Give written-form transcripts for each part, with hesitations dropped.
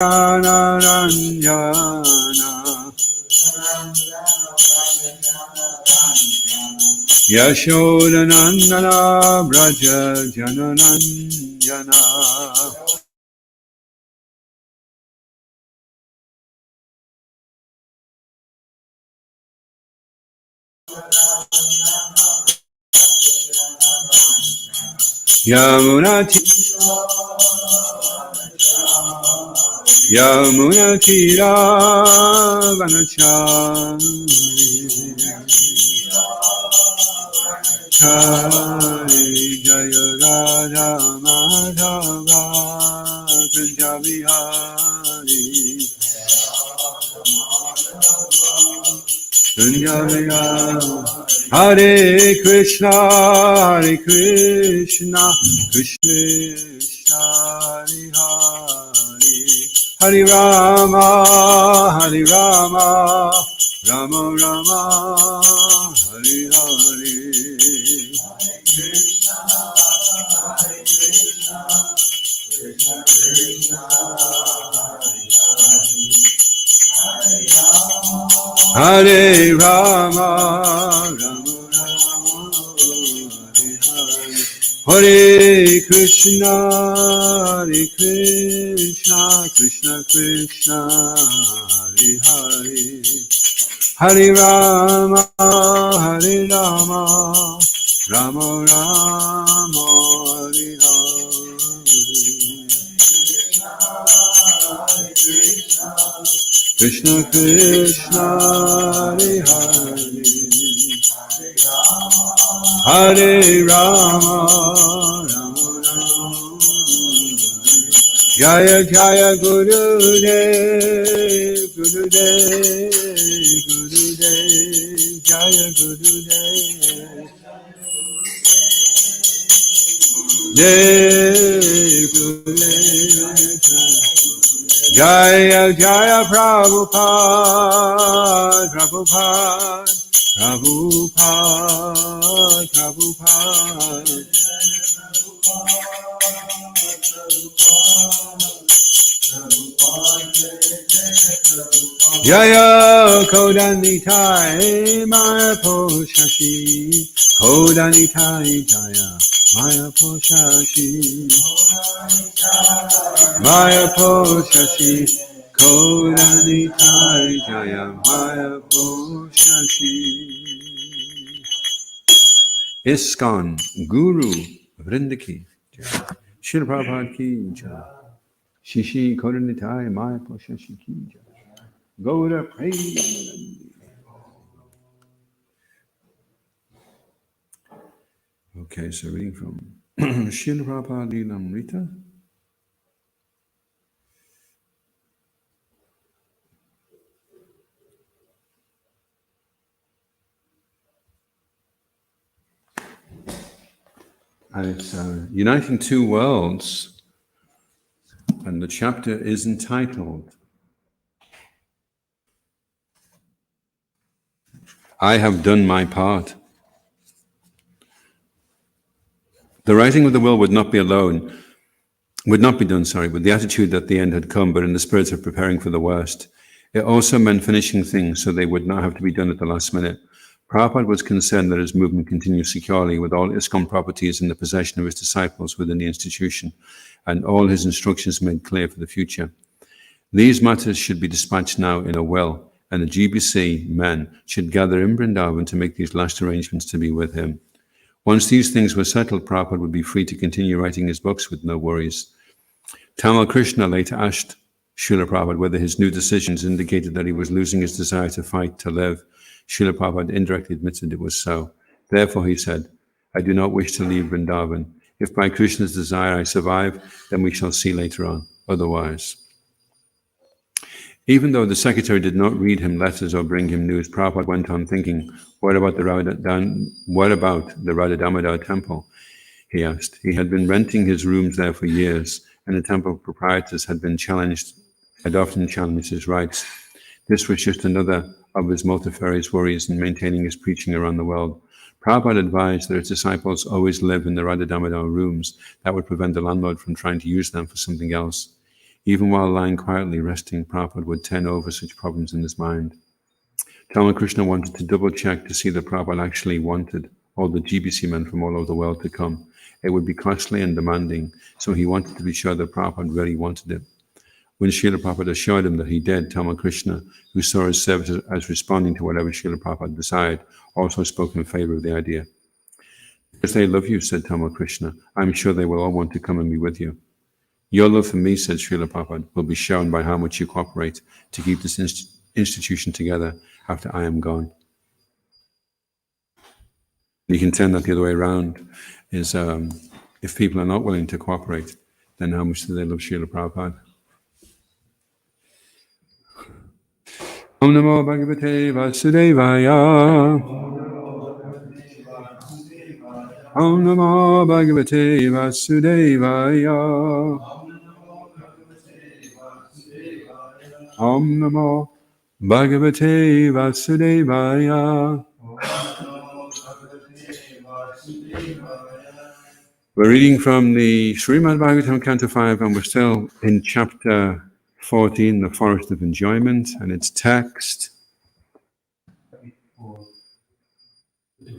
Ranjana Yashodanandana Braja Jananandana Yamuna Tira Vanachari Jaya Raja Madhava Kunjabihari Kunjabihari Hare Krishna Krishna Krishna Hare Hare Hare Rama Rama Rama Hare Hare Hare Rama Rama Rama Hare Hare Hare Krishna Krishna Krishna Hare Hare Hare Rama Rama Rama Hare Hare Krishna Krishna Hare Hare Hare Rama Rama Rama Jaya Jaya Gurudev Gurudev Gurudev Jaya Gurudev Dev Gurudev Jaya Jaya Prabhupada Prabhupada Prabhupada Prabhupada Jaya Kodanitai Maya Poshashi Kodanitai Jaya Maya Poshashi Maya Poshashi Kodanitai Jaya Maya Poshashi ISKCON Guru Vrindaki Srila Prabhupada ki Jai Shishi Kodanitai Maya Poshashi ki Jai Gaura Praise. Okay, so reading from Srila Prabhupada Lilamrita. And it's Uniting Two Worlds, and the chapter is entitled, I have done my part. The righting of the will would not be done, with the attitude that the end had come, but in the spirit of preparing for the worst. It also meant finishing things so they would not have to be done at the last minute. Prabhupada was concerned that his movement continued securely with all ISKCON properties in the possession of his disciples within the institution, and all his instructions made clear for the future. These matters should be dispatched now in a will, and the GBC men should gather in Vrindavan to make these last arrangements to be with him. Once these things were settled, Prabhupada would be free to continue writing his books with no worries. Tamal Krishna later asked Srila Prabhupada whether his new decisions indicated that he was losing his desire to fight to live. Srila Prabhupada indirectly admitted it was so. Therefore, he said, I do not wish to leave Vrindavan. If by Krishna's desire I survive, then we shall see later on. Otherwise. Even though the secretary did not read him letters or bring him news, Prabhupada went on thinking, what about the Radha Damodar temple? He asked. He had been renting his rooms there for years, and the temple proprietors had often challenged his rights. This was just another of his multifarious worries in maintaining his preaching around the world. Prabhupada advised that his disciples always live in the Radha Damodar rooms. That would prevent the landlord from trying to use them for something else. Even while lying quietly resting, Prabhupada would turn over such problems in his mind. Krishna wanted to double check to see that Prabhupada actually wanted all the GBC men from all over the world to come. It would be costly and demanding, so he wanted to be sure that Prabhupada really wanted it. When Srila Prabhupada assured him that he did, Krishna, who saw his service as responding to whatever Srila Prabhupada desired, also spoke in favor of the idea. Because they love you, said Krishna, I'm sure they will all want to come and be with you. Your love for me, said Srila Prabhupada, will be shown by how much you cooperate to keep this institution together after I am gone. You can turn that the other way around, is if people are not willing to cooperate, then how much do they love Srila Prabhupada? Om Namo Bhagavate Vasudevaya. Om Namo Bhagavate Vasudevaya. Om Namo Bhagavate Vasudevaya. We're reading from the Srimad Bhagavatam, Canto 5, and we're still in chapter 14, the Forest of Enjoyment, and its text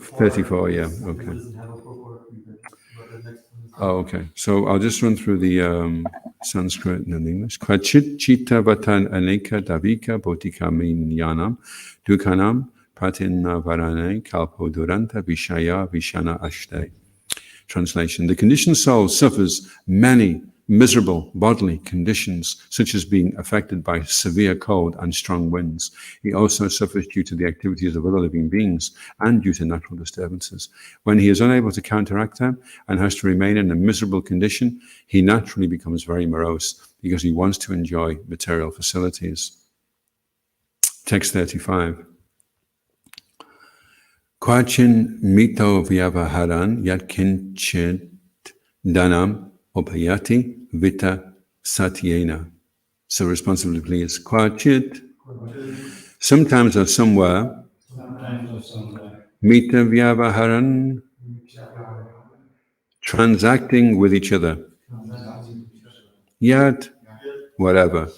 34, yeah, okay. Oh, okay. So I'll just run through the Sanskrit and English. Kvachit chitta vatan aneka davika botika minyanam dukhanam pratinna varane kalpo duranta vishaya vishana ashte. Translation: the conditioned soul suffers many miserable bodily conditions, such as being affected by severe cold and strong winds. He also suffers due to the activities of other living beings and due to natural disturbances. When he is unable to counteract them and has to remain in a miserable condition, he naturally becomes very morose because he wants to enjoy material facilities. Text 35. Kwachin mito vyavaharan yatkinchit danam opayati vita satyena. So responsibly please. Kwachit, sometimes or somewhere, mita vyavaharan, transacting with each other, yat, whatever,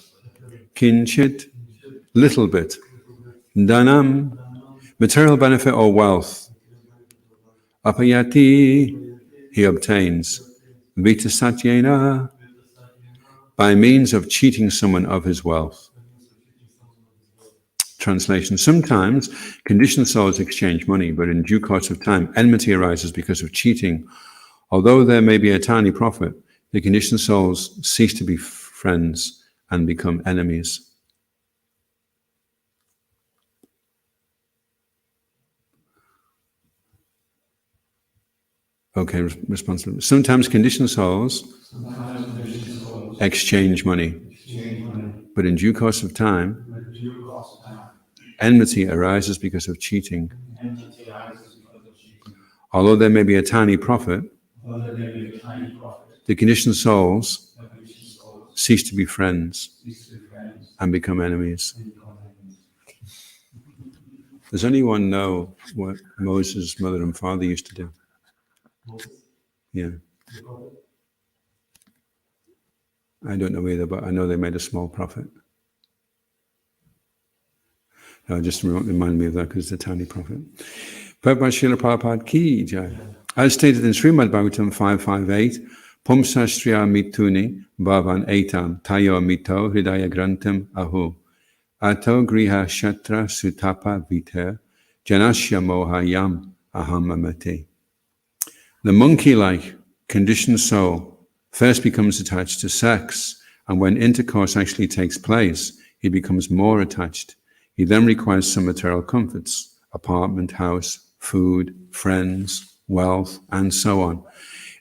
kinchit, little bit, danam, material benefit or wealth, apayati, he obtains, vita satyena, by means of cheating someone of his wealth. Translation: sometimes conditioned souls exchange money, but in due course of time, enmity arises because of cheating. Although there may be a tiny profit, the conditioned souls cease to be friends and become enemies. Okay, responsible. Sometimes conditioned souls exchange money, but in due course of time, enmity arises because of cheating. Although there may be a tiny profit, the conditioned souls cease to be friends and become enemies. Does anyone know what Moses' mother and father used to do? Yeah. I don't know either, but I know they made a small profit. Just remind me of that because it's a tiny profit. Prabhupada Srila Prabhupada Ki Jai. As stated in Srimad Bhagavatam 558, Pumsastriya mituni bhavan etam tayo mito hridaya grantam ahu ato griha shatra sutapa viter janasya mohayam ahamamati. The monkey-like conditioned soul first becomes attached to sex, and when intercourse actually takes place, he becomes more attached. He then requires some material comforts, apartment, house, food, friends, wealth, and so on.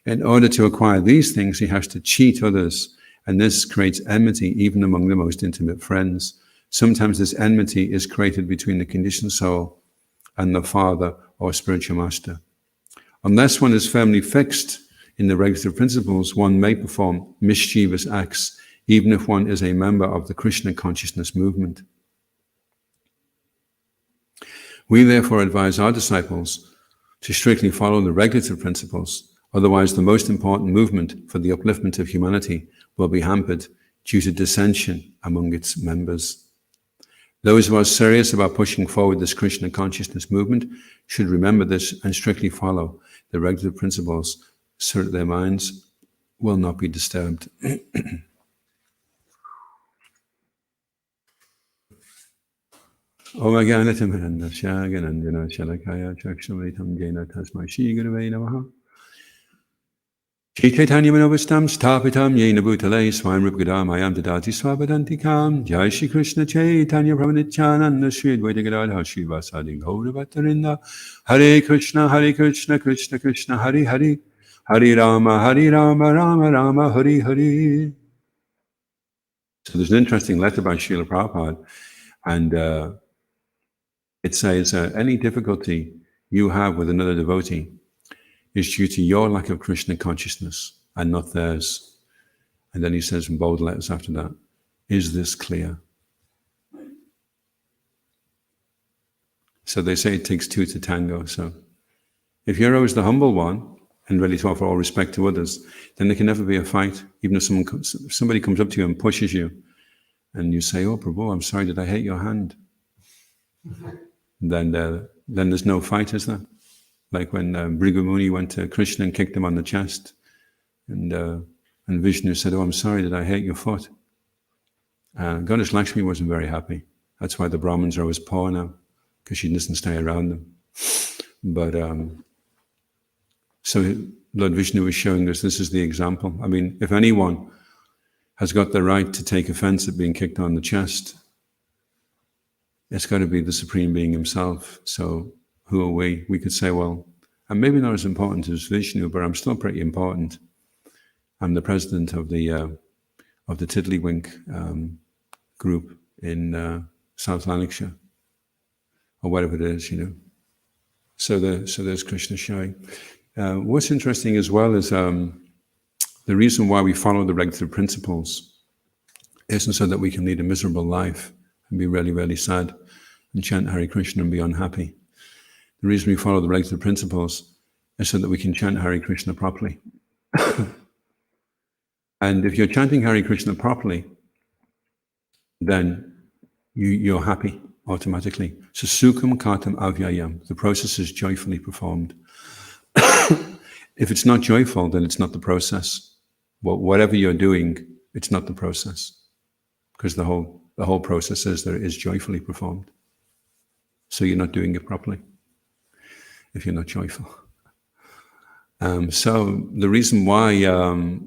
In order to acquire these things, he has to cheat others, and this creates enmity even among the most intimate friends. Sometimes this enmity is created between the conditioned soul and the father or spiritual master. Unless one is firmly fixed in the regulative principles, one may perform mischievous acts, even if one is a member of the Krishna consciousness movement. We therefore advise our disciples to strictly follow the regulative principles, otherwise the most important movement for the upliftment of humanity will be hampered due to dissension among its members. Those who are serious about pushing forward this Krishna consciousness movement should remember this and strictly follow the regulative principles so that their minds will not be disturbed. Om Agyanatimirandasya Ganandina Shalakaya Chakshavatam Jena Tasmai Shri Gurave Namaha Shri Chaitanya Manavastam Stapitam Yena Bhutale Swayam Rupgadam Ayam Dadati Swapadantikam Jai Shri Krishna Chaitanya Prabhunichananda Shri Advaita Gadadha Shri Vasadi Gaura Bhattarinda Hare Krishna Krishna Krishna Hare Hare Hare Rama Rama Rama Hare Hare. So there's an interesting letter by Srila Prabhupada, and it says, any difficulty you have with another devotee is due to your lack of Krishna consciousness and not theirs. And then he says in bold letters after that, is this clear? So they say it takes two to tango. So if you're always the humble one and ready to offer all respect to others, then there can never be a fight. Even if somebody comes up to you and pushes you and you say, oh, Prabhu, I'm sorry, did I hit your hand? Then there's no fight, is there? Like when Bhrigu Muni went to Krishna and kicked him on the chest, and Vishnu said, oh, I'm sorry, did I hurt your foot? Goddess Lakshmi wasn't very happy. That's why the Brahmins are always poor now, because she doesn't stay around them. But so Lord Vishnu is showing us this is the example. I mean, if anyone has got the right to take offense at being kicked on the chest, it's got to be the Supreme Being himself. So who are we? We could say, well, I'm maybe not as important as Vishnu, but I'm still pretty important. I'm the president of the Tiddlywink group in South Lanarkshire, or whatever it is, you know. So there's Krishna showing. What's interesting as well is the reason why we follow the regulative principles isn't so that we can lead a miserable life and be really, really sad and chant Hare Krishna and be unhappy. The reason we follow the regulative principles is so that we can chant Hare Krishna properly. And if you're chanting Hare Krishna properly, then you're happy automatically. So sukham katam avyayam, the process is joyfully performed. If it's not joyful, then it's not the process. Whatever you're doing, it's not the process. Because the whole process is that it is joyfully performed. So you're not doing it properly if you're not joyful. So the reason why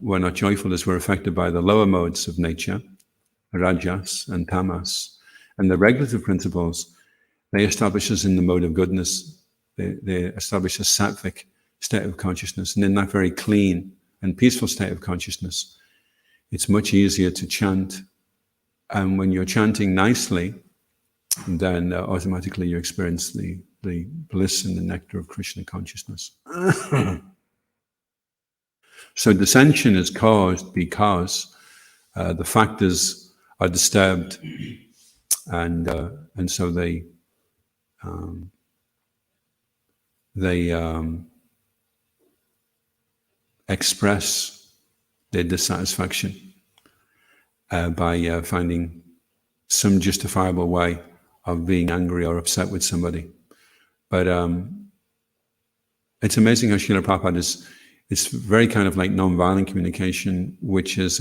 we're not joyful is we're affected by the lower modes of nature, rajas and tamas. And the regulative principles, they establish us in the mode of goodness. They establish a sattvic state of consciousness. And in that very clean and peaceful state of consciousness, it's much easier to chant. And when you're chanting nicely, then automatically you experience the bliss and the nectar of Krishna consciousness. So dissension is caused because the factors are disturbed, and so they express their dissatisfaction by finding some justifiable way of being angry or upset with somebody. But it's amazing how Srila Prabhupada it's very kind of like non-violent communication, which is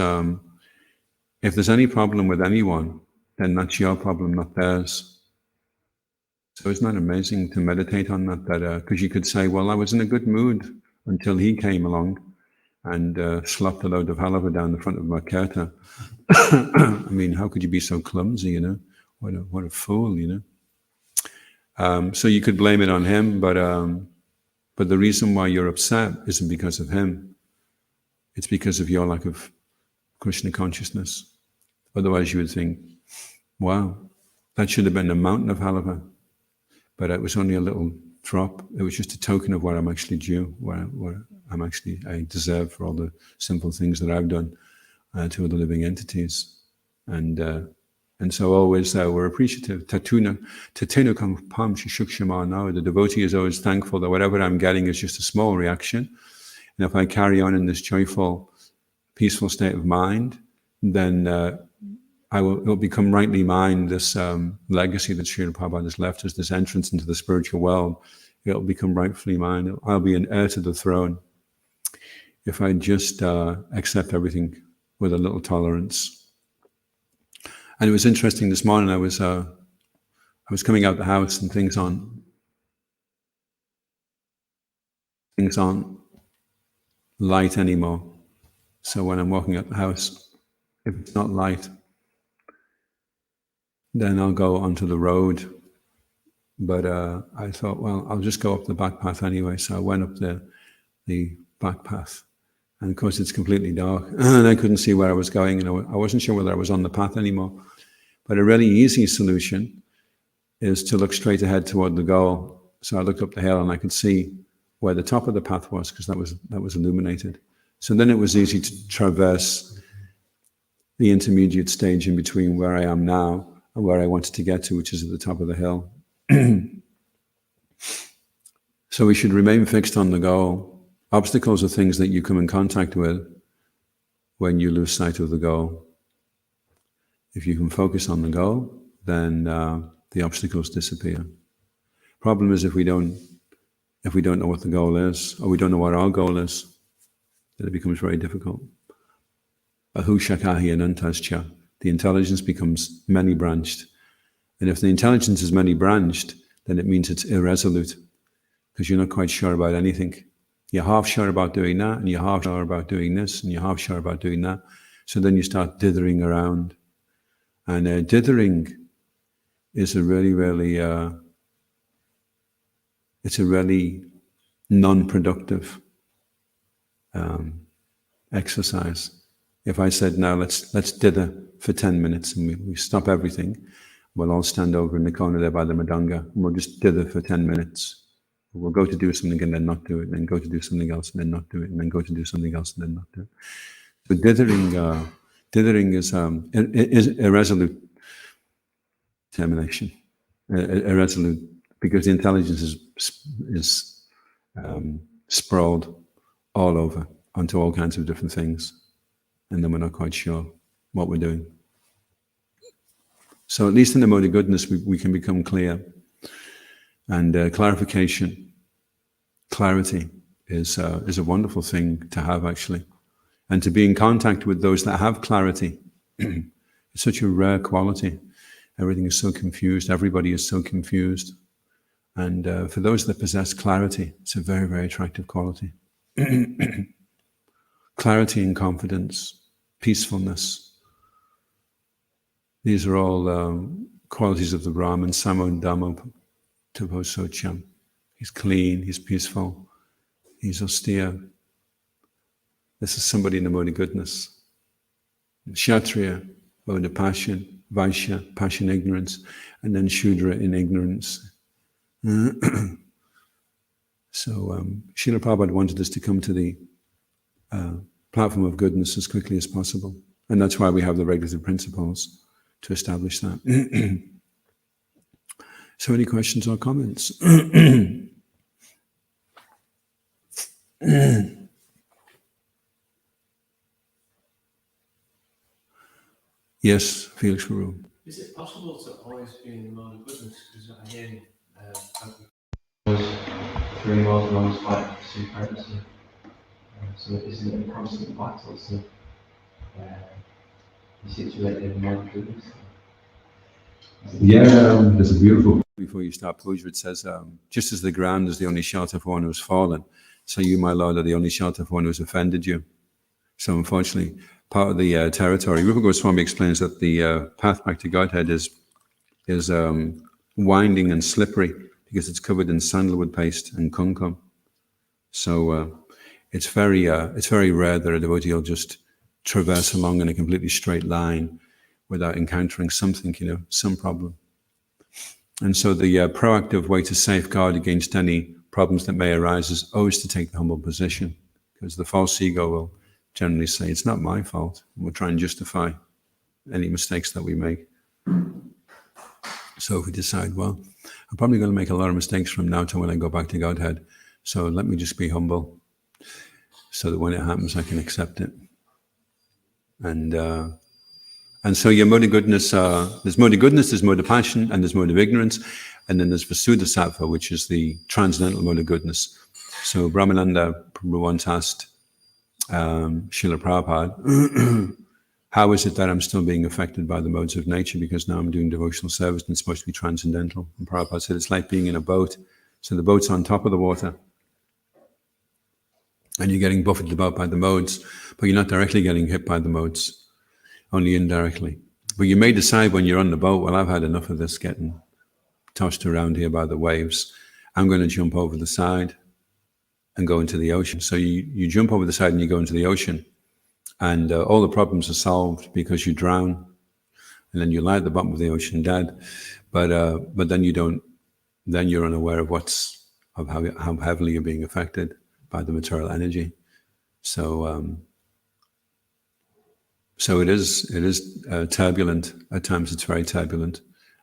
if there's any problem with anyone, then that's your problem, not theirs. So isn't that amazing to meditate on that? Because you could say, well, I was in a good mood until he came along and slopped a load of halava down the front of my kirta. I mean, how could you be so clumsy, you know? What a fool, you know? So you could blame it on him, but the reason why you're upset isn't because of him. It's because of your lack of Krishna consciousness. Otherwise you would think, wow, that should have been a mountain of halava, but it was only a little drop. It was just a token of what I'm actually due, what I deserve for all the simple things that I've done to other living entities. And so always we're appreciative. The devotee is always thankful that whatever I'm getting is just a small reaction. And if I carry on in this joyful, peaceful state of mind, then it'll become rightly mine, this legacy that Srila Prabhupada has left us, this entrance into the spiritual world. It'll become rightfully mine. I'll be an heir to the throne if I just accept everything with a little tolerance. And it was interesting this morning, I was coming out the house and things aren't light anymore. So when I'm walking out the house, if it's not light, then I'll go onto the road. But I thought, well, I'll just go up the back path anyway. So I went up the back path. And of course, it's completely dark. And I couldn't see where I was going. And I wasn't sure whether I was on the path anymore. But a really easy solution is to look straight ahead toward the goal. So I looked up the hill and I could see where the top of the path was, because that was illuminated. So then it was easy to traverse the intermediate stage in between where I am now and where I wanted to get to, which is at the top of the hill. So we should remain fixed on the goal. Obstacles are things that you come in contact with when you lose sight of the goal. If you can focus on the goal, then the obstacles disappear. Problem is if we don't know what the goal is, or we don't know what our goal is, then it becomes very difficult. Adhoksaja and Untitled, the intelligence becomes many-branched. And if the intelligence is many-branched, then it means it's irresolute, because you're not quite sure about anything. You're half sure about doing that, and you're half sure about doing this, and you're half sure about doing that. So then you start dithering around. And dithering is a really non-productive exercise. If I said, now let's dither for 10 minutes and we stop everything, we'll all stand over in the corner there by the Madanga and we'll just dither for 10 minutes. We'll go to do something and then not do it, and then go to do something else and then not do it, and then go to do something else and then not do it. So dithering is irresolute determination, irresolute, because the intelligence is sprawled all over onto all kinds of different things, and then we're not quite sure what we're doing. So at least in the mode of goodness, we can become clear. And clarity is a wonderful thing to have, actually. And to be in contact with those that have clarity, it's such a rare quality. Everything is so confused. Everybody is so confused. And for those that possess clarity, it's a very, very attractive quality. Clarity and confidence, peacefulness. These are all qualities of the Brahman, Samo Dhammo Taposocham. He's clean, he's peaceful, he's austere. This is somebody in the mode of goodness. Kshatriya, mode of passion, Vaishya, passion, ignorance, and then Shudra in ignorance. So Srila Prabhupada wanted us to come to the platform of goodness as quickly as possible. And that's why we have the regulative principles to establish that. So any questions or comments? Yes, Felix Guru. Is it possible to always be in the mode of goodness? Because I hear you through more than fight supremacy. So isn't it a constant battle to be situated in the mode of goodness? Yeah, there's a beautiful before you start puja, it says, just as the ground is the only shelter for one who has fallen, so you, my Lord, are the only shelter for one who has offended you. So unfortunately, part of the territory, Rupa Goswami explains that the path back to Godhead is winding and slippery because it's covered in sandalwood paste and kumkum. So it's very rare that a devotee will just traverse along in a completely straight line without encountering something, some problem. And so the proactive way to safeguard against any problems that may arise is always to take the humble position, because the false ego will generally say, it's not my fault. And we'll try and justify any mistakes that we make. So if we decide, well, I'm probably going to make a lot of mistakes from now to when I go back to Godhead, so let me just be humble, so that when it happens, I can accept it. And And so your mode of goodness, there's mode of goodness, there's mode of passion, and there's mode of ignorance. And then there's Vasuddha-sattva, which is the transcendental mode of goodness. So Brahmananda Prabhu once asked Srila Prabhupada, how is it that I'm still being affected by the modes of nature, because now I'm doing devotional service and it's supposed to be transcendental? And Prabhupada said, it's like being in a boat. So the boat's on top of the water and you're getting buffeted about by the modes, but you're not directly getting hit by the modes, only indirectly. But you may decide when you're on the boat, well, I've had enough of this getting tossed around here by the waves. I'm going to jump over the side and go into the ocean. So you jump over the side and you go into the ocean. And all the problems are solved because you drown, and then you lie at the bottom of the ocean dead. But then you don't. Then you're unaware of how heavily you're being affected by the material energy. So it is turbulent at times. It's very turbulent.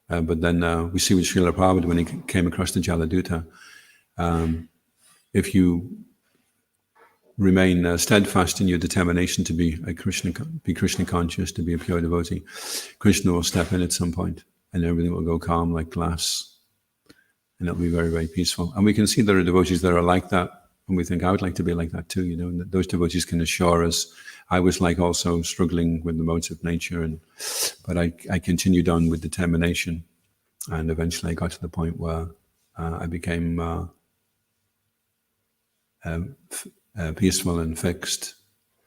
But then we see with Srila Prabhupada when he came across the Jaladuta. If you remain steadfast in your determination to be Krishna conscious, to be a pure devotee, Krishna will step in at some point and everything will go calm like glass and it'll be very, very peaceful. And we can see there are devotees that are like that, and we think, I would like to be like that too, and those devotees can assure us. I was like also struggling with the modes of nature, but I continued on with determination, and eventually I got to the point where I became peaceful and fixed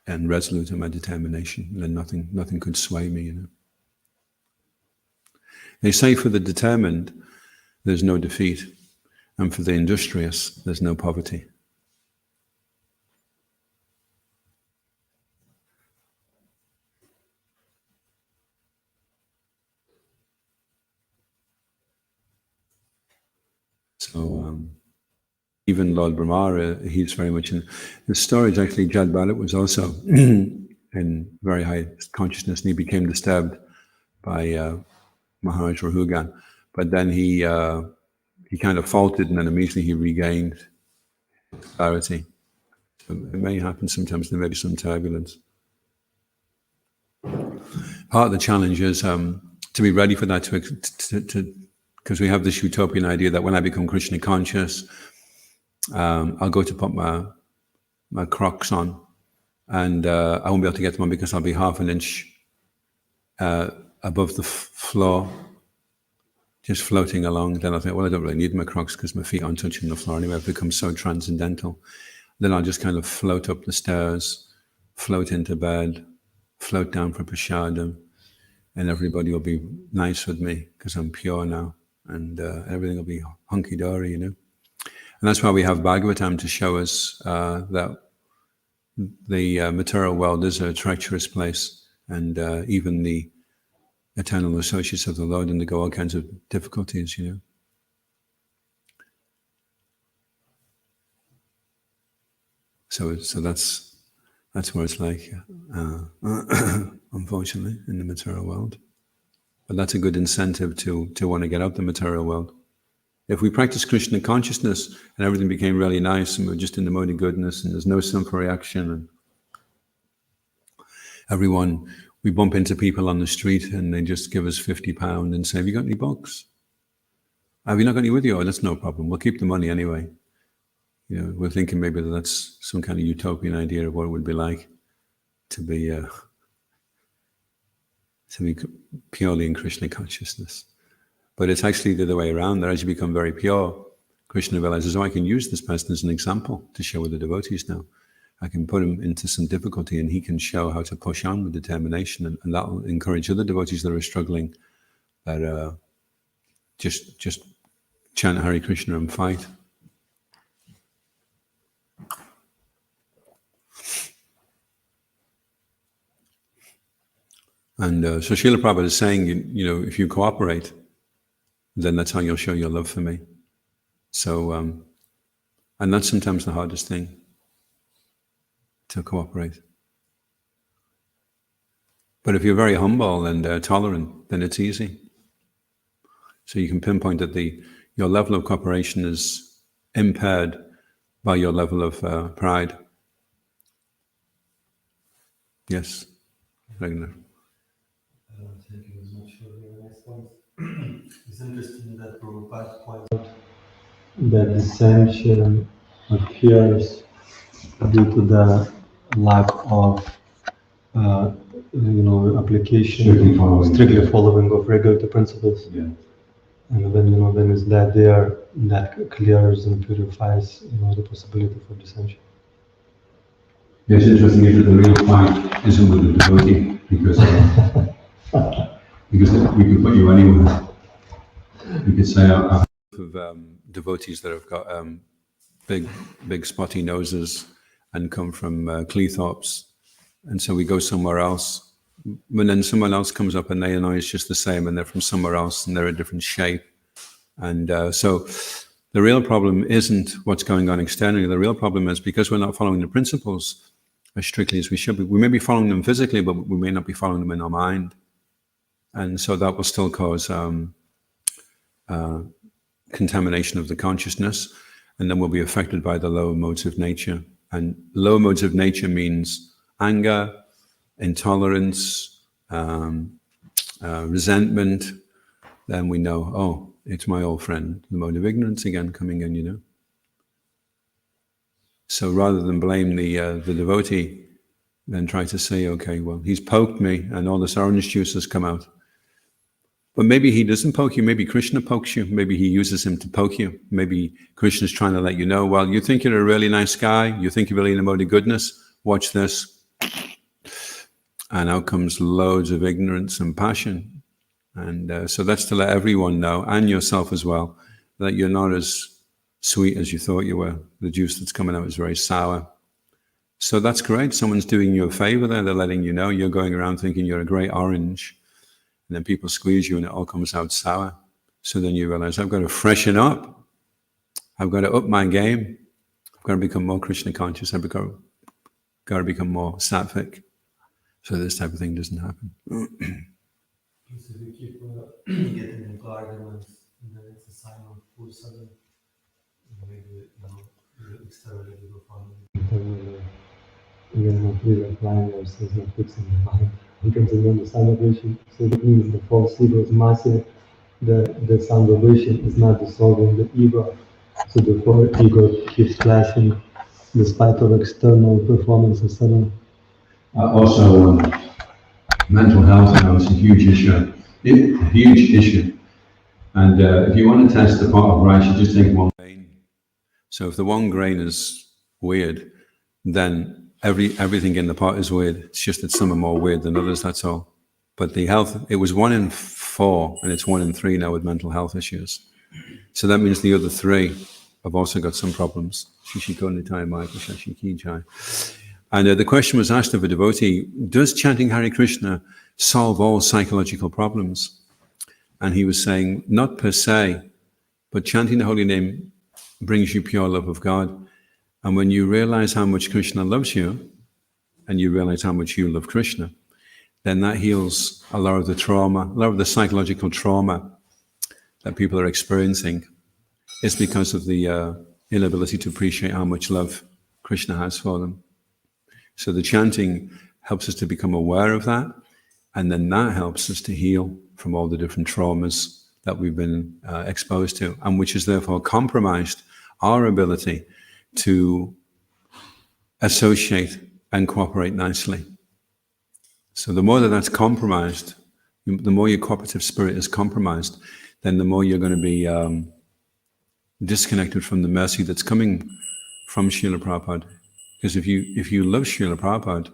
and resolute in my determination, and then nothing could sway me. They say for the determined, there's no defeat, and for the industrious, there's no poverty. So even Lord Brahma, he's very much in the stories. Actually, Jad Bharat was also in very high consciousness, and he became disturbed by Maharaj Rahugan. But then he kind of faltered, and then immediately he regained clarity. So it may happen sometimes. There may be some turbulence. Part of the challenge is to be ready for that, because we have this utopian idea that when I become Krishna conscious, I'll go to put my Crocs on, and I won't be able to get them on because I'll be half an inch above the floor, just floating along. Then I think, well, I don't really need my Crocs because my feet aren't touching the floor anyway. I've become so transcendental. Then I'll just kind of float up the stairs, float into bed, float down for prasadam, and everybody will be nice with me because I'm pure now, and everything will be hunky-dory, And that's why we have Bhagavatam to show us that the material world is a treacherous place, and even the eternal associates of the Lord undergo all kinds of difficulties, So that's what it's like, unfortunately, in the material world. But that's a good incentive to want to get out the material world. If we practice Krishna consciousness and everything became really nice and we're just in the mode of goodness and there's no simple reaction, and we bump into people on the street and they just give us £50 and say, have you got any books? Have you not got any with you? Oh, that's no problem. We'll keep the money anyway. We're thinking maybe that's some kind of utopian idea of what it would be like to be purely in Krishna consciousness. But it's actually the other way around. That as you become very pure, Krishna realizes, I can use this person as an example to show with the devotees now. I can put him into some difficulty and he can show how to push on with determination, and that will encourage other devotees that are struggling, that just chant Hare Krishna and fight. And so Srila Prabhupada is saying, if you cooperate, then that's how you'll show your love for me. So, and that's sometimes the hardest thing, to cooperate. But if you're very humble and tolerant, then it's easy. So you can pinpoint that your level of cooperation is impaired by your level of pride. Yes, Ragnar. interesting that Prabhupada points out that dissension appears due to the lack of application, strictly following of regulatory principles. Yeah. And when is that there, that clears and purifies, the possibility for dissension. Yes, interesting is that the real fight isn't with the devotee, because we could put you anywhere. You could say of devotees that have got big spotty noses and come from Cleethorpes, and so we go somewhere else. But then someone else comes up and they know it's just the same, and they're from somewhere else and they're a different shape. And so the real problem isn't what's going on externally. The real problem is because we're not following the principles as strictly as we should be. We may be following them physically, but we may not be following them in our mind. And so that will still cause contamination of the consciousness, and then we'll be affected by the lower modes of nature. And lower modes of nature means anger, intolerance, resentment. Then we know, oh, it's my old friend, the mode of ignorance again coming in, So rather than blame the devotee, then try to say, okay, well, he's poked me and all this orange juice has come out. But maybe he doesn't poke you, maybe Krishna pokes you, maybe he uses him to poke you. Maybe Krishna's trying to let you know, well, you think you're a really nice guy, you think you're really in a mode of goodness, watch this. And out comes loads of ignorance and passion. And so that's to let everyone know, and yourself as well, that you're not as sweet as you thought you were. The juice that's coming out is very sour. So that's great. Someone's doing you a favor there. They're letting you know. You're going around thinking you're a great orange. And then people squeeze you and it all comes out sour. So then you realize, I've got to freshen up. I've got to up my game. I've got to become more Krishna conscious. I've got to become more sattvic. So this type of thing doesn't happen. So if you keep getting into arguments, then it's a sign of full sudden. Maybe externally you will find Internally, we are not really applying ourselves, not fixing the mind. We can remember sound vibration. So that means the false ego is massive. The sound vibration is not dissolving the ego. So therefore, ego keeps flashing despite of external performance, etc. Also, mental health now is a huge issue. And if you want to test the pot of rice, you just take one grain. So if the one grain is weird, then everything in the pot is weird. It's just that some are more weird than others, that's all. But the health, it was 1 in 4, and it's 1 in 3 now with mental health issues. So that means the other 3 have also got some problems. And the question was asked of a devotee, does chanting Hare Krishna solve all psychological problems? And he was saying, not per se, but chanting the holy name brings you pure love of God. And when you realize how much Krishna loves you, and you realize how much you love Krishna, then that heals a lot of the trauma, a lot of the psychological trauma that people are experiencing. It's because of the inability to appreciate how much love Krishna has for them. So the chanting helps us to become aware of that, and then that helps us to heal from all the different traumas that we've been exposed to, and which has therefore compromised our ability to associate and cooperate nicely. So the more that's compromised, the more your cooperative spirit is compromised, then the more you're going to be disconnected from the mercy that's coming from Srila Prabhupada. Because if you love Srila Prabhupada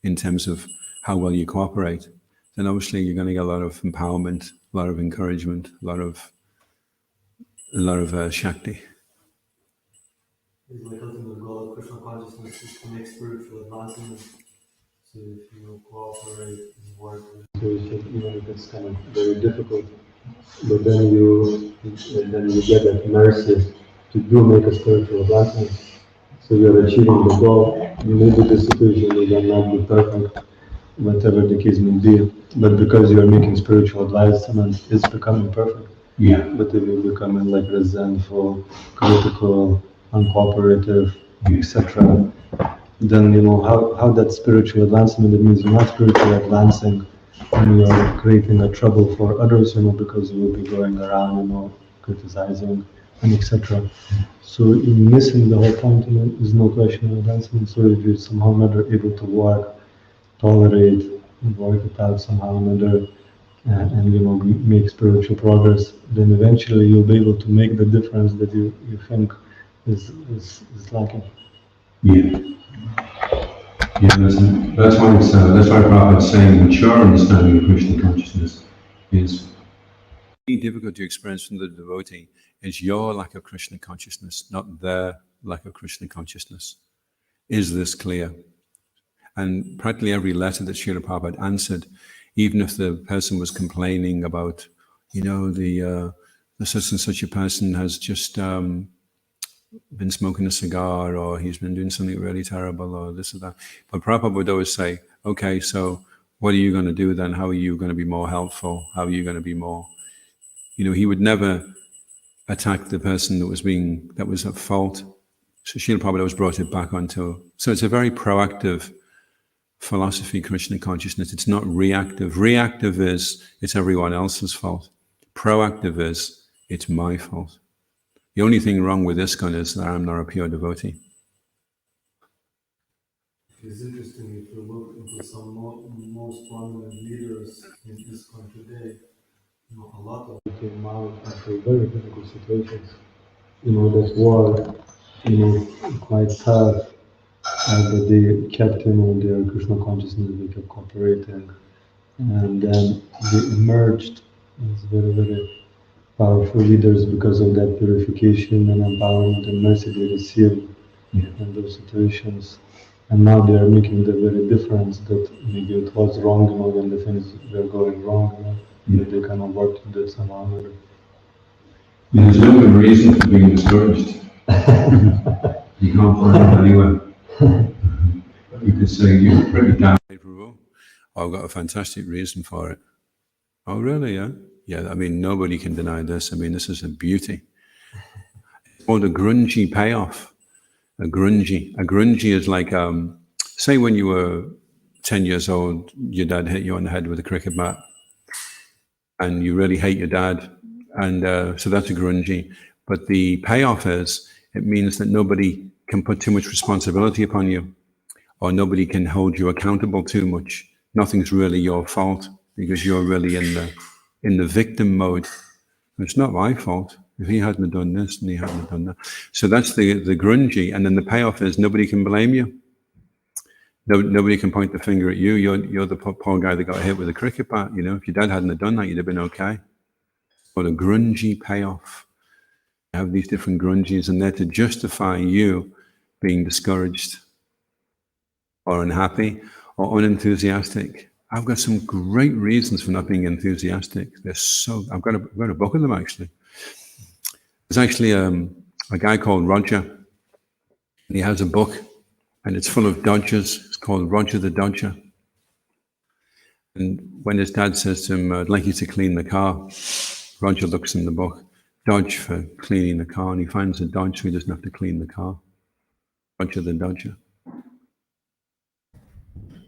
in terms of how well you cooperate, then obviously you're going to get a lot of empowerment, a lot of encouragement, a lot of Shakti. It's like ultimate goal of Krishna consciousness is to make spiritual advancement. So if you cooperate and work with even if it's kind of very difficult, but then you get that mercy to do make a spiritual advancement. So you're achieving the goal. Maybe the situation will not be perfect, whatever the case may be. But because you're making spiritual advancement, it's becoming perfect. Yeah. But if you're becoming like resentful, critical, uncooperative, etc., then how that spiritual advancement, it means you're not spiritually advancing and you're creating a trouble for others, because you will be going around, criticizing and etc. So in missing the whole point, is no question of dancing. So if you're somehow or another able to work, tolerate, work it out somehow or another, and make spiritual progress, then eventually you'll be able to make the difference that you think is lacking. Yeah. Yeah, that's why Prabhupada is saying mature understanding of Krishna consciousness is difficult to experience from the devotee is your lack of Krishna consciousness, not their lack of Krishna consciousness. Is this clear? And practically every letter that Srila Prabhupada answered, even if the person was complaining about, the such and such a person has just been smoking a cigar, or he's been doing something really terrible, or this or that. But Prabhupada would always say, okay, so what are you going to do then? How are you going to be more helpful? How are you going to be more... he would never attack the person that was at fault. So Srila Prabhupada always brought it back onto... So it's a very proactive philosophy, Krishna consciousness. It's not reactive. Reactive is, it's everyone else's fault. Proactive is, it's my fault. The only thing wrong with ISKCON is that I'm not a pure devotee. It's interesting if you look into some most prominent leaders in ISKCON today, a lot of came out after very difficult situations. That war, quite tough, but they kept, their Krishna consciousness, they kept cooperating, and then they emerged as very, very powerful leaders because of that purification and empowerment and mercy they received in those situations. And now they are making the very difference that maybe it was wrong, when the things were going wrong, that they kind of worked with it somehow. There's no good reason for being discouraged. You can't find it anywhere. You could say you're pretty damn Prabhu. I've got a fantastic reason for it. Oh, really? Yeah? Yeah, I mean, nobody can deny this. I mean, this is a beauty. It's called a grungy payoff. A grungy. A grungy is like, say when you were 10 years old, your dad hit you on the head with a cricket bat, and you really hate your dad, and so that's a grungy. But the payoff is, it means that nobody can put too much responsibility upon you, or nobody can hold you accountable too much. Nothing's really your fault because you're really in the victim mode. It's not my fault. If he hadn't done this and he hadn't done that. So that's the grungy, and then the payoff is nobody can blame you. Nobody can point the finger at you. You're the poor guy that got hit with a cricket bat. If your dad hadn't done that, you'd have been okay. But a grungy payoff. You have these different grungies, and they're to justify you being discouraged or unhappy or unenthusiastic. I've got some great reasons for not being enthusiastic. I've got a book of them actually. There's actually a guy called Roger, and he has a book, and it's full of dodgers. It's called Roger the Dodger. And when his dad says to him, I'd like you to clean the car, Roger looks in the book, dodge for cleaning the car, and he finds a dodge so he doesn't have to clean the car. Roger the Dodger.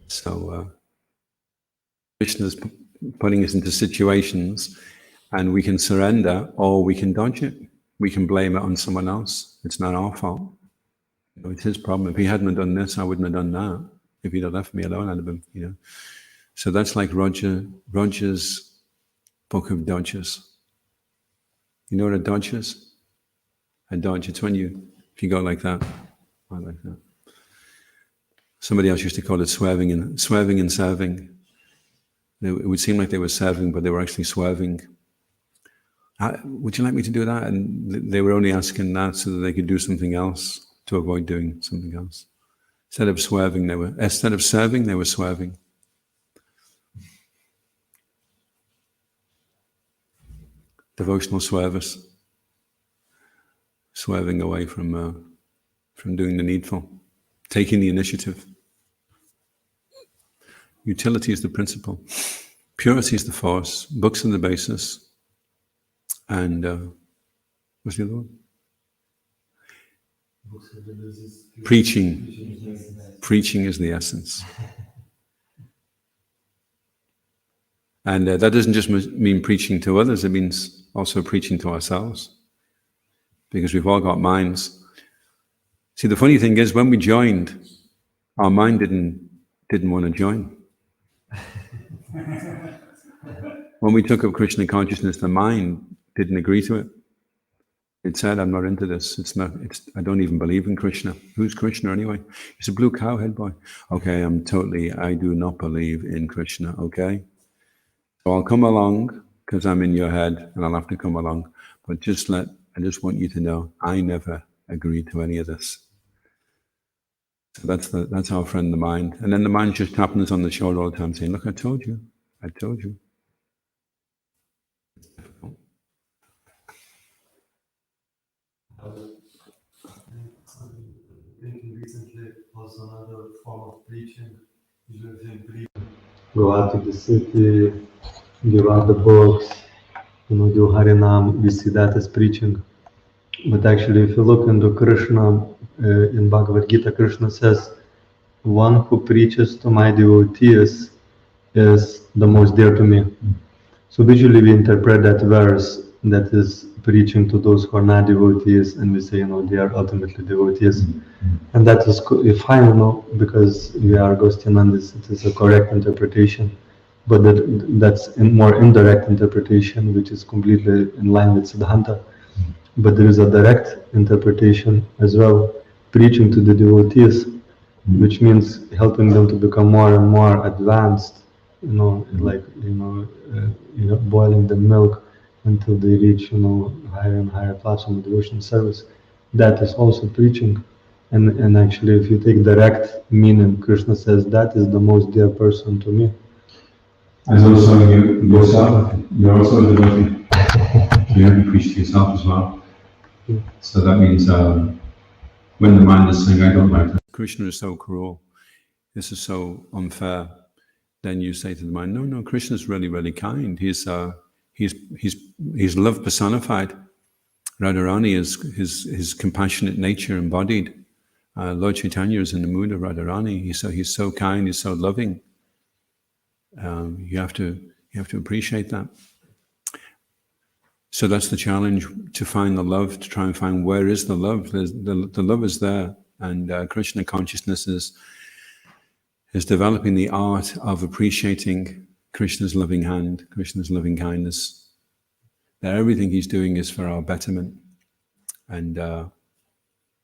So Krishna's putting us into situations, and we can surrender or we can dodge it. We can blame it on someone else. It's not our fault. It's his problem. If he hadn't done this, I wouldn't have done that. If he'd have left me alone, I'd have been, So that's like Roger's book of dodges. You know what a dodge is? A dodge, it's when if you go like that, or like that. Somebody else used to call it swerving and serving. It would seem like they were serving, but they were actually swerving. Would you like me to do that? And they were only asking that so that they could do something else to avoid doing something else. Instead of serving, they were swerving. Devotional swervers, swerving away from doing the needful, taking the initiative. Utility is the principle. Purity is the force. Books are the basis. And what's the other one? Preaching. Preaching is the essence. And that doesn't just mean preaching to others, it means also preaching to ourselves. Because we've all got minds. See, the funny thing is, when we joined, our mind didn't want to join. When we took up Krishna consciousness, the mind didn't agree to it. It said, I'm not into this. I don't even believe in Krishna. Who's Krishna anyway? He's a blue cow head boy. Okay, I do not believe in Krishna, okay? So I'll come along because I'm in your head and I'll have to come along. But I just want you to know, I never agreed to any of this. So that's our friend, the mind. And then the mind's just tapping us on the shoulder all the time saying, look, I told you. I told you. I was thinking recently was another form of preaching. Go out to the city, give out the books, do Harinam, we see that as preaching. But actually, if you look into Krishna, in Bhagavad Gita, Krishna says, one who preaches to my devotees is the most dear to me. So visually we interpret that verse that is preaching to those who are not devotees, and we say, they are ultimately devotees. And that is fine, because we are Gostinandis, it is a correct interpretation. But that's a more indirect interpretation, which is completely in line with Siddhanta. But there is a direct interpretation as well, preaching to the devotees, which means helping them to become more and more advanced, boiling the milk until they reach, higher and higher platform of devotional service. That is also preaching. And actually, if you take direct meaning, Krishna says, that is the most dear person to me. And also yourself, you're also a devotee. You have to preach to yourself as well. So that means when the mind is saying, I don't like that, Krishna is so cruel, this is so unfair, then you say to the mind, no, Krishna is really, really kind. He's love personified. Radharani is his compassionate nature embodied. Lord Chaitanya is in the mood of Radharani. He's so kind, he's so loving. You have to appreciate that. So that's the challenge, to find the love, to try and find where is the love. The love is there, and Krishna consciousness is developing the art of appreciating Krishna's loving hand, Krishna's loving kindness. That everything he's doing is for our betterment. And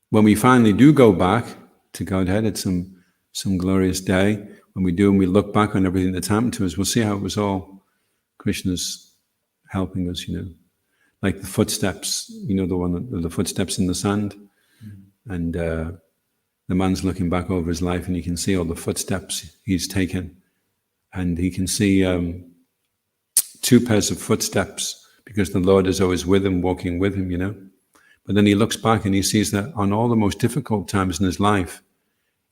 when we finally do go back to Godhead at some glorious day, when we do and we look back on everything that's happened to us, we'll see how it was all Krishna's helping us, Like the footsteps, the footsteps in the sand. And the man's looking back over his life and you can see all the footsteps he's taken. And he can see 2 pairs of footsteps because the Lord is always with him, walking with him, But then he looks back and he sees that on all the most difficult times in his life,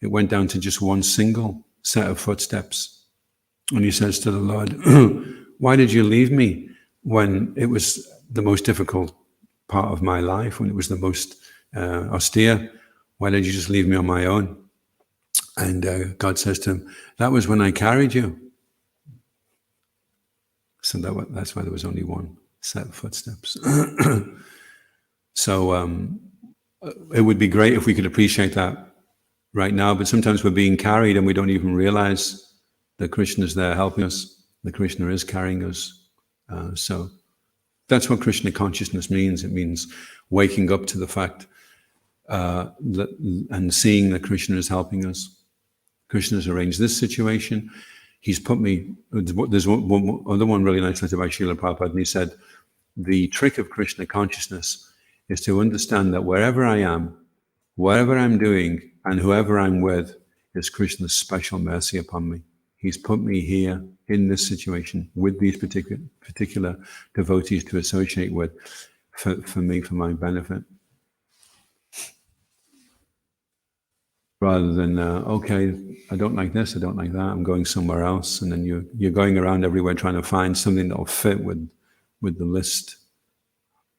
it went down to just one single set of footsteps. And he says to the Lord, why did you leave me when it was the most difficult part of my life, when it was the most austere? Why did you just leave me on my own? And God says to him, that was when I carried you. So that's why there was only one set of footsteps. So it would be great if we could appreciate that right now, but sometimes we're being carried and we don't even realize that Krishna is there helping us, that Krishna is carrying us. So that's what Krishna consciousness means. It means waking up to the fact and seeing that Krishna is helping us. Krishna has arranged this situation. He's put me, there's one really nice letter by Srila Prabhupada, and he said, the trick of Krishna consciousness is to understand that wherever I am, whatever I'm doing, and whoever I'm with, is Krishna's special mercy upon me. He's put me here in this situation with these particular devotees to associate with for me, for my benefit. Rather than, okay, I don't like this, I don't like that, I'm going somewhere else. And then you're going around everywhere trying to find something that will fit with the list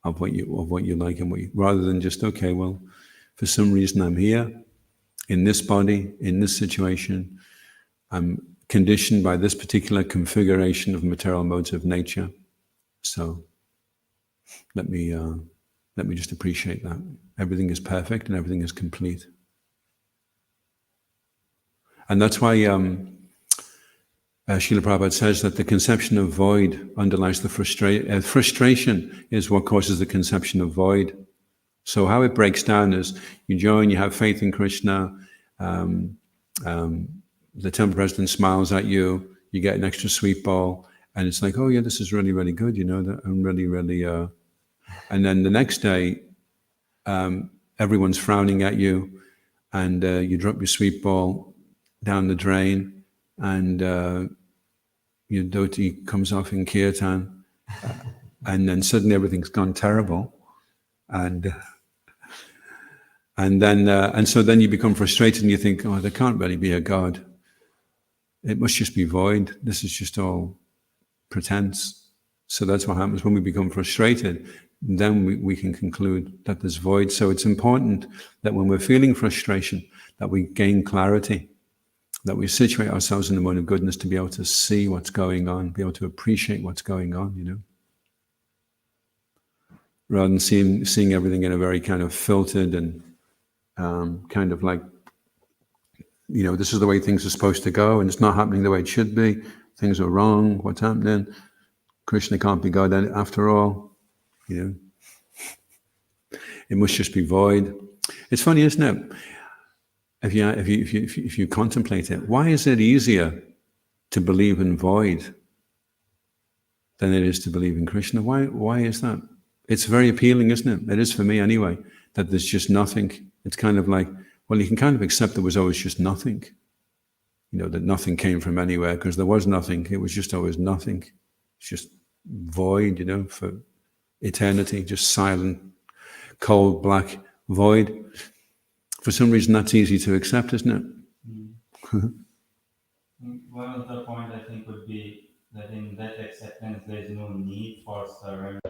of what you like and rather than just, okay, well, for some reason I'm here in this body, in this situation. conditioned by this particular configuration of material modes of nature. So let me just appreciate that. Everything is perfect and everything is complete. And that's why Srila Prabhupada says that the conception of void underlies the frustration is what causes the conception of void. So how it breaks down is you join, you have faith in Krishna, the temple president smiles at you, you get an extra sweet bowl, and it's like, oh yeah, this is really, really good, that I'm really, really, and then the next day, everyone's frowning at you, and you drop your sweet bowl down the drain, and your dhoti comes off in kirtan, and then suddenly everything's gone terrible, and so then you become frustrated and you think, oh, there can't really be a God. It must just be void. This is just all pretense. So that's what happens when we become frustrated. Then we can conclude that there's void. So it's important that when we're feeling frustration, that we gain clarity, that we situate ourselves in the mode of goodness to be able to see what's going on, be able to appreciate what's going on, rather than seeing everything in a very kind of filtered and kind of like, this is the way things are supposed to go, and it's not happening the way it should be. Things are wrong. What's happening? Krishna can't be God after all. It must just be void. It's funny, isn't it? If you contemplate it, why is it easier to believe in void than it is to believe in Krishna? Why is that? It's very appealing, isn't it? It is for me anyway, that there's just nothing. It's kind of like, well, you can kind of accept there was always just nothing. That nothing came from anywhere because there was nothing. It was just always nothing. It's just void, for eternity, just silent, cold, black void. For some reason, that's easy to accept, isn't it? One of the points I think would be that in that acceptance, there is no need for surrender.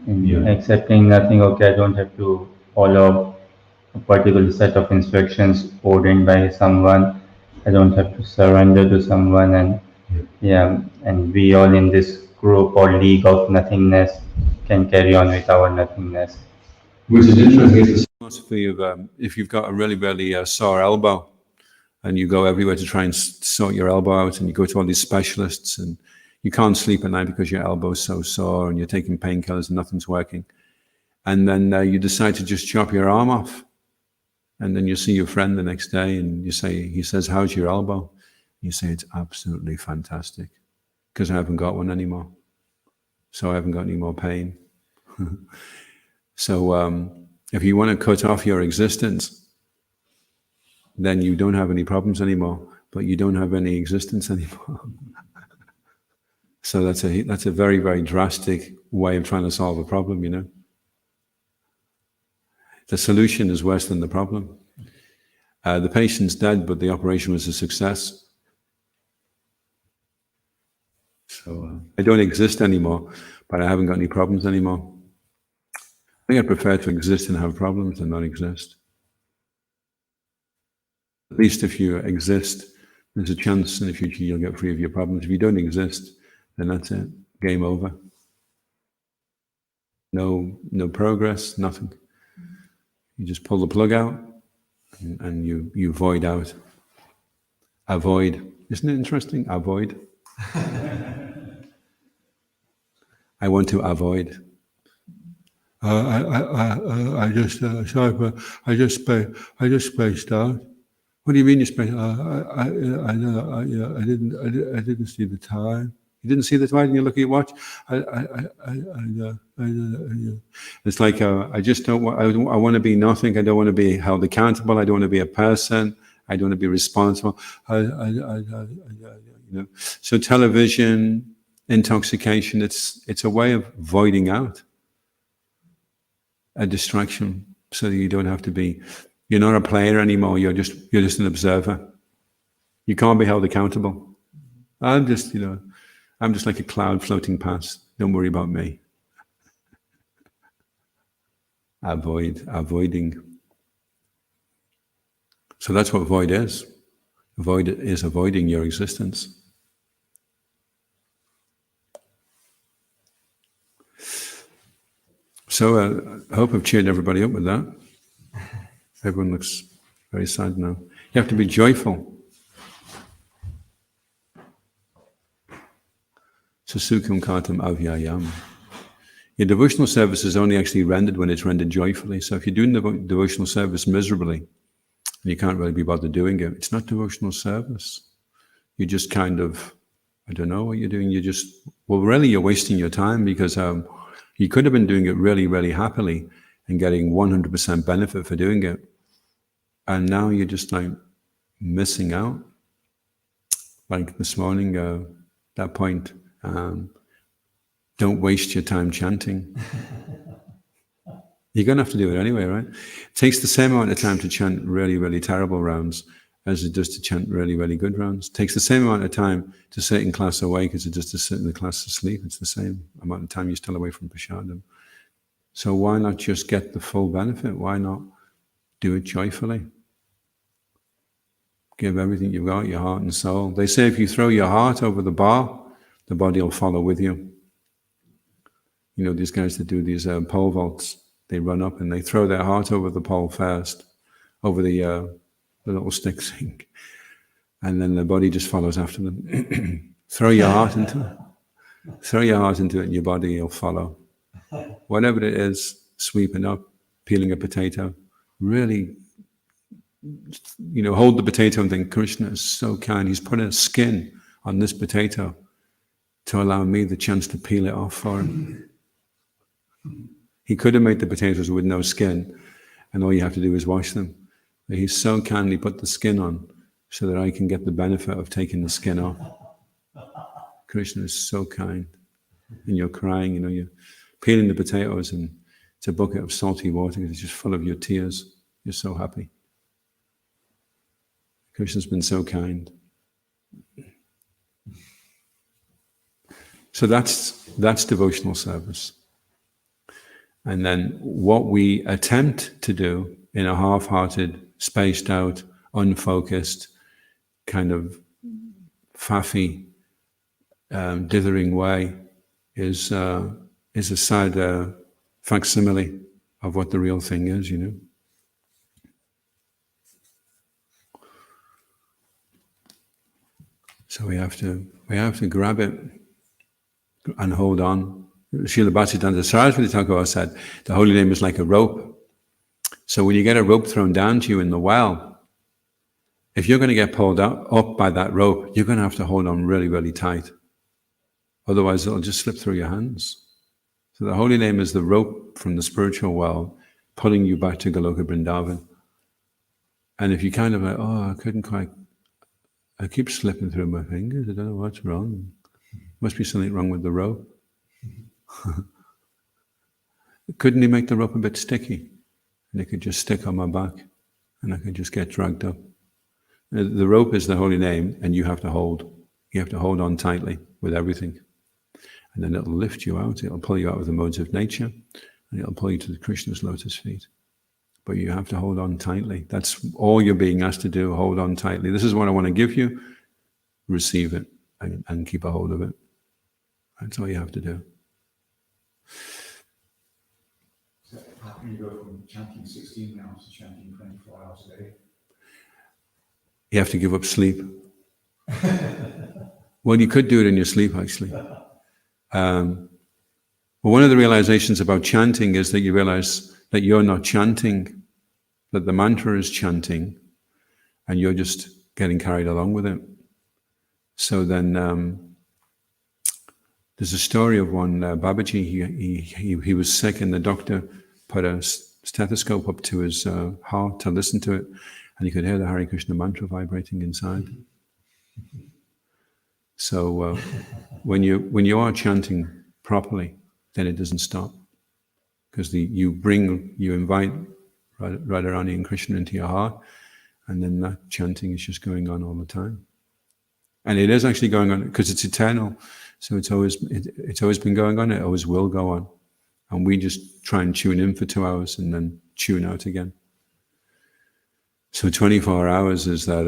In accepting nothing, okay, I don't have to follow a particular set of instructions ordained by someone. I don't have to surrender to someone, and we all in this group or league of nothingness can carry on with our nothingness. Which is interesting, is the philosophy of if you've got a really, really sore elbow and you go everywhere to try and sort your elbow out, and you go to all these specialists and you can't sleep at night because your elbow's so sore and you're taking painkillers and nothing's working. And then you decide to just chop your arm off. And then you see your friend the next day and he says, how's your elbow? You say, it's absolutely fantastic because I haven't got one anymore. So I haven't got any more pain. So if you want to cut off your existence, then you don't have any problems anymore, but you don't have any existence anymore. So that's a very, very drastic way of trying to solve a problem, The solution is worse than the problem. The patient's dead, but the operation was a success. So I don't exist anymore, but I haven't got any problems anymore. I think I prefer to exist and have problems than not exist. At least if you exist, there's a chance in the future you'll get free of your problems. If you don't exist, then that's it. Game over. No progress, nothing. You just pull the plug out and you void out. Avoid. Isn't it interesting? Avoid. I want to avoid. I just spaced out. What do you mean you spaced? I didn't see the time. You didn't see the time, and you look at your watch. It's like I just don't want. I want to be nothing. I don't want to be held accountable. I don't want to be a person. I don't want to be responsible. So television, intoxication. It's a way of voiding out a distraction, so that you don't have to be. You're not a player anymore. You're just an observer. You can't be held accountable. I'm just like a cloud floating past. Don't worry about me. Avoiding. So that's what void is. avoiding your existence. So I hope I've cheered everybody up with that. Everyone looks very sad now. You have to be joyful. Susukham kartam avyayam. Your devotional service is only actually rendered when it's rendered joyfully. So if you're doing the devotional service miserably, and you can't really be bothered doing it, it's not devotional service. You just kind of, I don't know what you're doing. Really you're wasting your time, because you could have been doing it really, really happily and getting 100% benefit for doing it. And now you're just like missing out. Like this morning, that point, don't waste your time chanting. You're going to have to do it anyway, right? It takes the same amount of time to chant really, really terrible rounds as it does to chant really, really good rounds. It takes the same amount of time to sit in class awake as it does to sit in the class asleep. It's the same amount of time you're still away from prasadam. So why not just get the full benefit? Why not do it joyfully? Give everything you've got, your heart and soul. They say if you throw your heart over the bar, the body will follow with you. You know, these guys that do these pole vaults, they run up and they throw their heart over the pole first, over the little stick thing, and then the body just follows after them. Throw your heart into it. Throw your heart into it and your body will follow. Whatever it is, sweeping up, peeling a potato, really, you know, hold the potato and think, Krishna is so kind. He's put a skin on this potato to allow me the chance to peel it off for him. He could have made the potatoes with no skin, and all you have to do is wash them. But he's so kindly put the skin on so that I can get the benefit of taking the skin off. Krishna is so kind. And you're crying, you know, you're peeling the potatoes and it's a bucket of salty water because it's just full of your tears. You're so happy. Krishna's been so kind. So that's devotional service. And then what we attempt to do in a half-hearted, spaced out, unfocused, kind of faffy, dithering way is a sad facsimile of what the real thing is, you know. So we have to grab it and hold on. Srila Bhaktisiddhanta Saraswati Thakur said, the holy name is like a rope. So when you get a rope thrown down to you in the well, if you're going to get pulled up by that rope, you're going to have to hold on really, really tight. Otherwise, it'll just slip through your hands. So the holy name is the rope from the spiritual well, pulling you back to Goloka Vrindavan. And if you kind of like, oh, I keep slipping through my fingers, I don't know what's wrong. Must be something wrong with the rope. Couldn't he make the rope a bit sticky? And it could just stick on my back and I could just get dragged up. The rope is the holy name and you have to hold. You have to hold on tightly with everything. And then it'll lift you out. It'll pull you out of the modes of nature and it'll pull you to the Krishna's lotus feet. But you have to hold on tightly. That's all you're being asked to do, hold on tightly. This is what I want to give you. Receive it and keep a hold of it. That's all you have to do. So how can you go from chanting 16 hours to chanting 24 hours a day? You have to give up sleep. Well, you could do it in your sleep, actually. Well, one of the realizations about chanting is that you realize that you're not chanting, that the mantra is chanting, and you're just getting carried along with it. So then there's a story of one Babaji, he was sick and the doctor put a stethoscope up to his heart to listen to it, and he could hear the Hare Krishna mantra vibrating inside. So when you are chanting properly, then it doesn't stop, because you invite Radharani and Krishna into your heart, and then that chanting is just going on all the time, and it is actually going on because it's eternal. So it's always been going on. It always will go on, and we just try and tune in for 2 hours and then tune out again. So 24 hours is that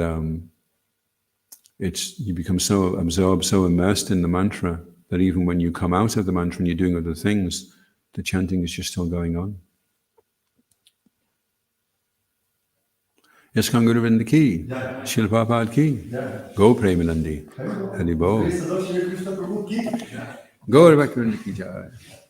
you become so absorbed, so immersed in the mantra that even when you come out of the mantra and you're doing other things, the chanting is just still going on. Yaskhan Guru Vrinda ki, Srila Prabhupada ki, Go Premanandi, Hari Bol. Go Bhakti Vrinda ki jai.